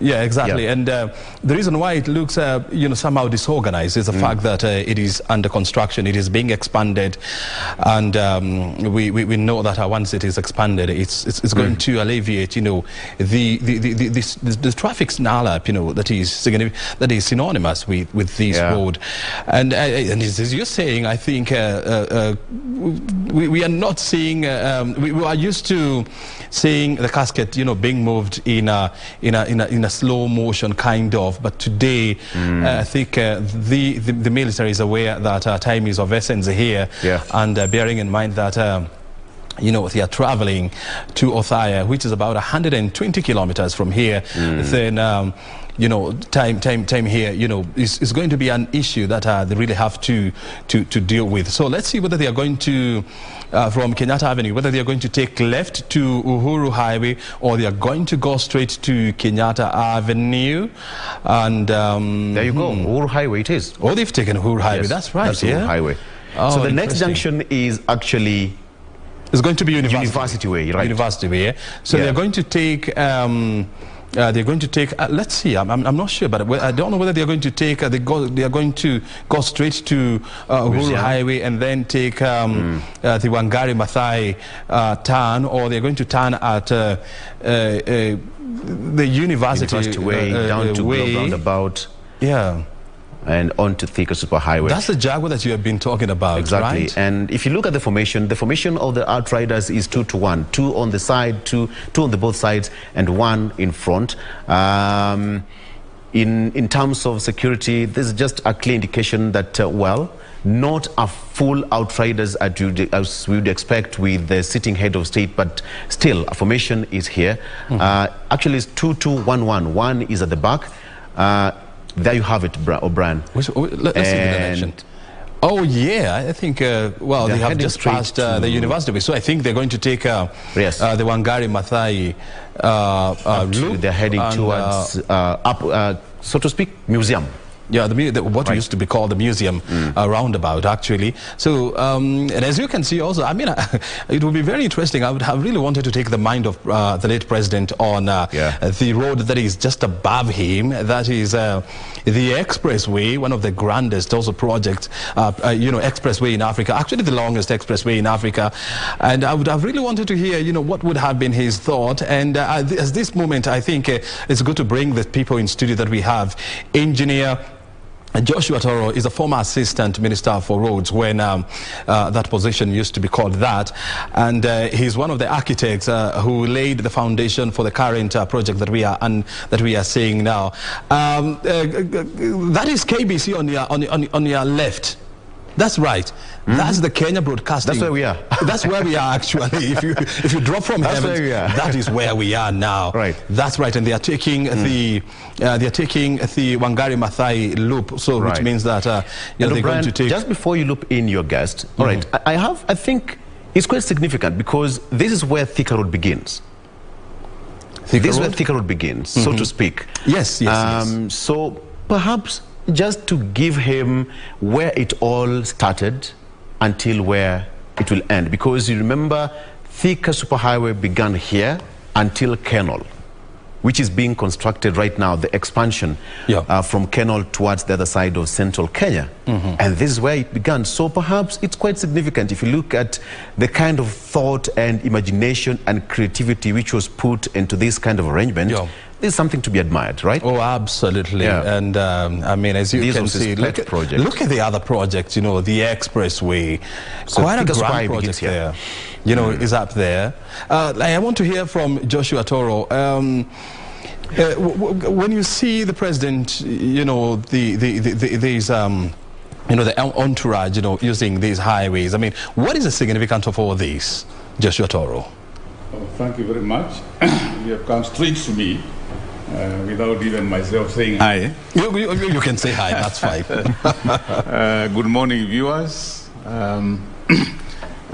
Yeah, exactly. Yeah. And the reason why it looks, somehow disorganized is the fact that it is under construction. It is being expanded, and we know that once it is expanded, it's going to alleviate, the traffic snarl-up, that is synonymous with this road. And as you're saying, I think we are not seeing. We are used to seeing the casket, being moved in a slow motion kind of, but today I think the military is aware that time is of essence here, and bearing in mind that they are traveling to Othaya, which is about 120 kilometers from here, then time here, is going to be an issue that they really have to deal with. So let's see whether they are going to, from Kenyatta Avenue, whether they are going to take left to Uhuru Highway or they are going to go straight to Kenyatta Avenue. And there you go, Uhuru Highway it is. Oh, they've taken Uhuru Highway, that's right. That's Uhuru Highway. Oh, so the next junction is actually... It's going to be University Way, right? University Way, yeah. So they're going to take... let's see, I'm not sure, but I don't know whether they're going to take, they are going to go straight to Uhuru Highway and then take the Wangari Maathai turn, or they're going to turn at the University Way, down to Globe Roundabout. Yeah. And on to Thika Superhighway. That's the Jaguar that you have been talking about, exactly. Right? And if you look at the formation of the outriders is 2 to 1. 2 on the side, two on the both sides, and 1 in front. In terms of security, there's just a clear indication that, not a full outriders as we would expect with the sitting head of state, but still, a formation is here. Actually, it's 2-2-1-1. 1 is at the back. There you have it, O'Brien. Let's see the direction. Oh, yeah, I think, they have just passed the University. So I think they're going to take the Wangari Maathai route. They're heading towards, so to speak, museum. Yeah, what used to be called the museum roundabout, actually. So, and as you can see also, I mean, it would be very interesting. I would have really wanted to take the mind of the late president on the road that is just above him. That is the expressway, one of the grandest also projects, expressway in Africa, actually the longest expressway in Africa. And I would have really wanted to hear, what would have been his thought. And at this moment, I think it's good to bring the people in studio that we have. Engineer Joshua Toro is a former assistant minister for roads when that position used to be called that, and he's one of the architects who laid the foundation for the current project that we are seeing now. That is KBC on your left. That's right. That's the Kenya Broadcasting. That's where we are. That's where we are actually. If you drop from heaven, that is where we are now. Right. That's right. And they are taking the Wangari Maathai loop. So which means that they're going to take. Just before you loop in your guest, all right. I think it's quite significant because this is where Thika Road begins. This is where Thika Road begins, so to speak. Yes. So perhaps just to give him where it all started until where it will end. Because you remember, Thika Superhighway began here until Kenol, which is being constructed right now, the expansion from Kenol towards the other side of central Kenya. And this is where it began. So perhaps it's quite significant if you look at the kind of thought and imagination and creativity which was put into this kind of arrangement. There's something to be admired, right? Oh, absolutely. And I mean, as you can see, look at the other projects, the expressway. So quite a grand project there, is up there. I want to hear from Joshua Toro. When you see the president, the entourage, using these highways, I mean, what is the significance of all this, Joshua Toro? Oh, thank you very much. You have come straight to me. Without even myself saying hi. You can say hi, that's fine. Good morning, viewers.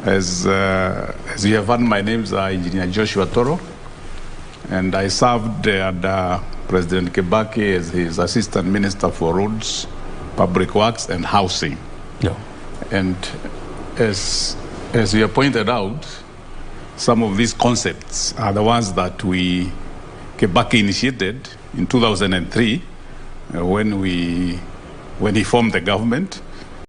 As you have heard, my name is Engineer Joshua Toro, and I served under President Kibaki as his Assistant Minister for Roads, Public Works and Housing. And as you have pointed out, some of these concepts are the ones that Kibaki initiated in 2003 when he formed the government.